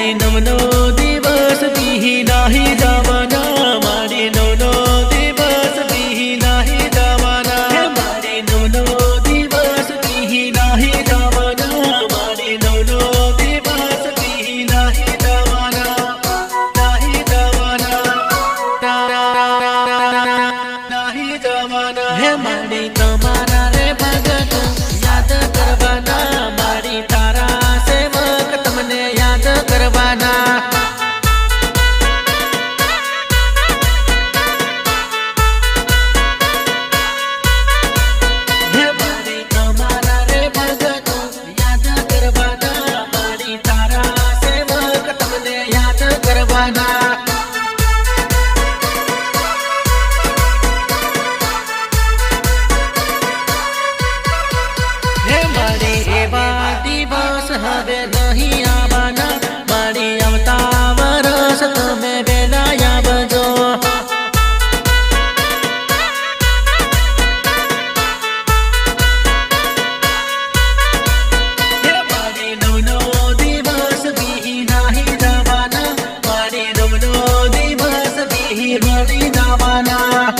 મારી નવનો દિવસ બી નાહી જવાના મારી નવનો દિવસ બી નાહી જવાના મારી નવનો દિવસ બી નાહી જવાના મારી નવનો દિવસ બી નાહી જવાના નાહી જવાના નાહી જવાના હે મારી તમારા રે ભગત યાદ કરવાના મારી તારા સેવક તમને યાદ કરવાના હે મારી તમારા રે ભગત યાદ કરવાના મારી તારા સેવક તમને યાદ કરવાના એવા દિવસ હવે નહીં આવવાના મારી આવતા વરસ તમે વેલા આવજો મારી નવનો દિવસ બી નાહી જવાના મારી નવનો દિવસ બી મળી જવાના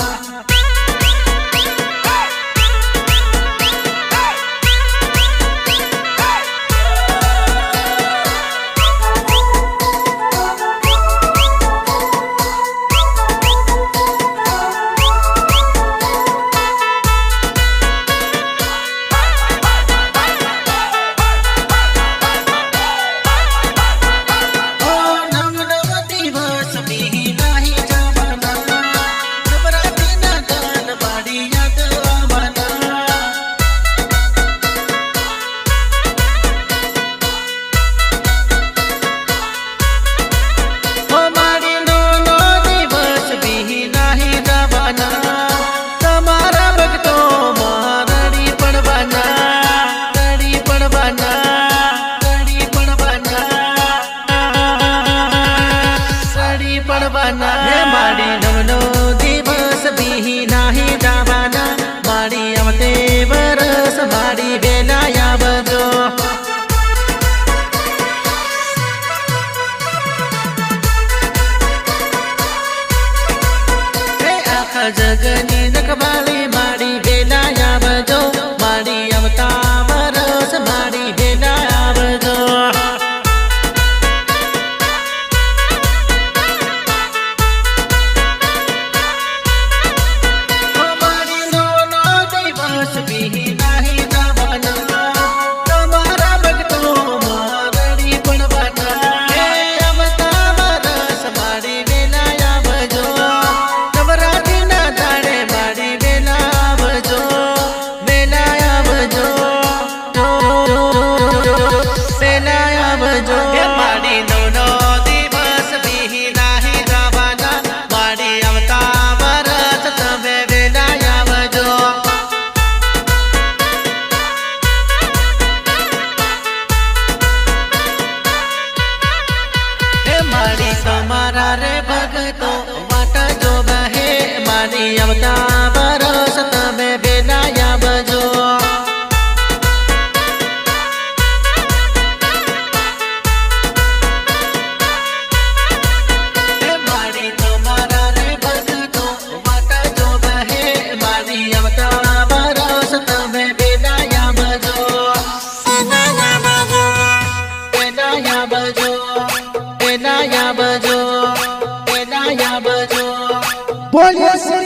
મારી નવનો દિવસ બી નાહી જવાના મારી આવતે વરસ મારી વેલા આવજો આખા જગની રખવાળી મારી વેલા આવજો મારી આવતા વરસ મારી વેલા આવજો મારી નવનો દિવસ બી નાહી જવાના મારી આવતા વરસ તમે વેલા આવજો હે મારી તમારા રે ભગતો વાટ જો બહે મારી આવતા વરસ તમે વેલા આવજો બોલિए